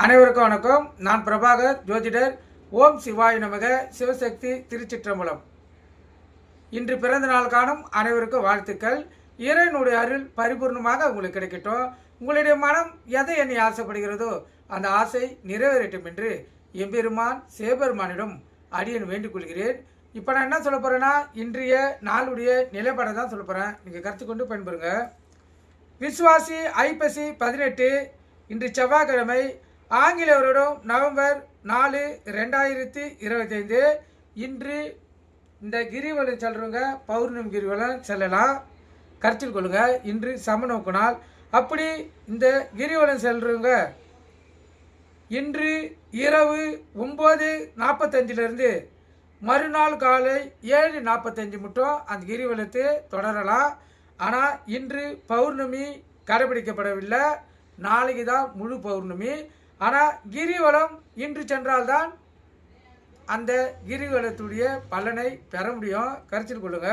அனைவருக்கும் வணக்கம். நான் பிரபாகர், ஜோதிடர். ஓம் சிவாய நமக. சிவசக்தி, திருச்சிற்றம்பலம். இன்று பிறந்த நாள் காணும் அனைவருக்கும் வாழ்த்துக்கள். இறைவனுடைய அருள் பரிபூர்ணமாக உங்களுக்கு கிடைக்கட்டும். உங்களுடைய மனம் எதை என்னை ஆசைப்படுகிறதோ அந்த ஆசை நிறைவேறட்டும் என்று எம்பெருமான் சிவபெருமானிடம் அடியன் வேண்டிக் கொள்கிறேன். இப்போ நான் என்ன சொல்ல போகிறேன்னா, இன்றைய நாளுடைய நிலைப்பாடை தான் சொல்ல போகிறேன். நீங்கள் கருத்து கொண்டு பயன்பெறுங்க. விசுவாசி ஐப்பசி 18, இன்று செவ்வாய்க்கிழமை, ஆங்கில வருடம் நவம்பர் 4, 2025. இன்று இந்த கிரிவலம் செல்றவங்க பௌர்ணமி கிரிவலம் செல்லலாம், கருத்தில் கொள்ளுங்க. இன்று சமநோக்கு நாள். அப்படி இந்த கிரிவலம் செல்றவங்க இன்று இரவு 9:45 மறுநாள் காலை 7:45 மட்டும் அந்த கிரிவலத்தை தொடரலாம். ஆனால் இன்று பௌர்ணமி கடைபிடிக்கப்படவில்லை. நாளைக்கு தான் முழு பௌர்ணமி. ஆனால் கிரிவலம் இன்று சென்றால்தான் அந்த கிரிவலத்துடைய பலனை பெற முடியும், கருத்தில் கொள்ளுங்க.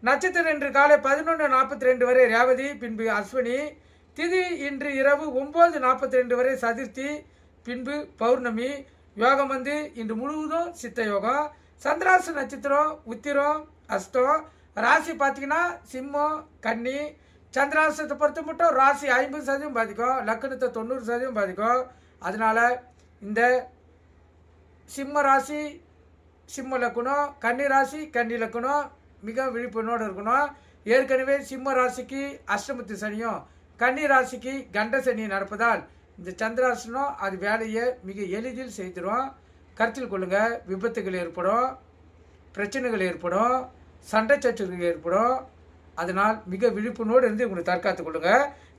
நட்சத்திரம் இன்று காலை 11:42 வரை ரேவதி, பின்பு அஸ்வினி. திதி இன்று இரவு 9:42 வரை சதுர்த்தி, பின்பு பௌர்ணமி. யோகம் இன்று முழுவதும் சித்த யோகம். சந்திராச நட்சத்திரம் உத்திரம் அஸ்தம். ராசி பார்த்தீங்கன்னா சிம்மம் கன்னி. சந்திராசத்தை பொறுத்த மட்டும் ராசி 50% பாதிக்கும், லக்கணத்தை 90% பாதிக்கும். அதனால் இந்த சிம்ம ராசி சிம்ம லக்கணம், கன்னி ராசி கன்னி லக்கணம் மிக விழிப்புணர்வோடு இருக்கணும். ஏற்கனவே சிம்ம ராசிக்கு அஷ்டமத்து சனியும் கன்னி ராசிக்கு கண்ட சனி நடப்பதால் இந்த சந்திராசனம் அது வேலையை மிக எளிதில் செய்திடும், கருத்தில் கொள்ளுங்க. விபத்துகள் ஏற்படும், பிரச்சனைகள் ஏற்படும், சண்டை சச்சரவுகள் ஏற்படும். அதனால் மிக விழிப்புணர்வோடு இருந்து உங்களுக்கு தற்காத்துக் கொள்ளுங்க.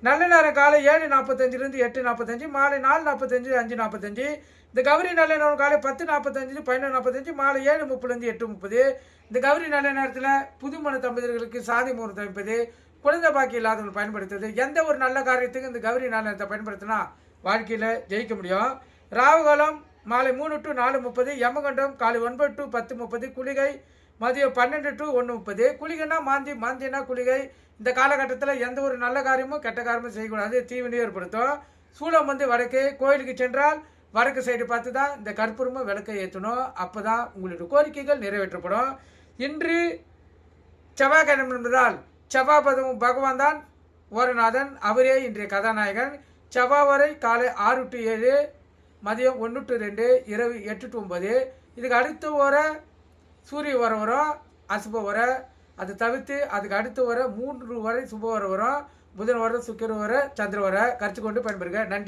நல்ல நேரம் காலை 7:45 8:45, மாலை 4:45 5:45. இந்த கௌரி நல்ல நேரம் காலை 10:45 11:45, மாலை 7:30 8:30. இந்த கௌரி நல்ல நேரத்தில் புதுமண தம்பதியர்களுக்கு சாதி முகூர்த்தம் அமைப்பது, குழந்தை பாக்கி இல்லாதவர்கள் பயன்படுத்துவது, எந்த ஒரு நல்ல காரியத்துக்கும் இந்த கௌரி நல்ல நேரத்தை பயன்படுத்தினா வாழ்க்கையில் ஜெயிக்க முடியும். ராகுகாலம் மாலை 3 to 4:30, யமகண்டம் காலை 9 to 10:30, குளிகை மதியம் 12 to 1:30. குளிகைன்னா மாந்தி, மாந்தினா குளிகை. இந்த காலகட்டத்தில் எந்த ஒரு நல்ல காரியமும் கெட்ட காரியமும் செய்யக்கூடாது, தீவினை ஏற்படுத்தும். சூளம் வடக்கு. கோயிலுக்கு சென்றால் வடக்கு சைடு பார்த்து தான் இந்த கற்பூரமும் விளக்கை ஏற்றணும். அப்போ தான் உங்களுடைய கோரிக்கைகள் நிறைவேற்றப்படும். இன்று செவ்வாய்க்கிழமை என்பதால் செவ்வாய் பகவான் தான் ஓரநாதன், அவரே இன்றைய கதாநாயகன். செவ்வாய் வரை காலை 6 to 7, மதியம் 1 to 2, இரவு 8 to 9. இதுக்கு அடுத்து வர சூரிய வரும், அசுப வர. அதை தவிர்த்து அதுக்கு அடுத்து வர 3 வரை சுப வர வரும். புதன் வர, சுக்கிர வர, சந்திர வர. கருத்து கொண்டு பயன்பெறுங்க. நன்றி.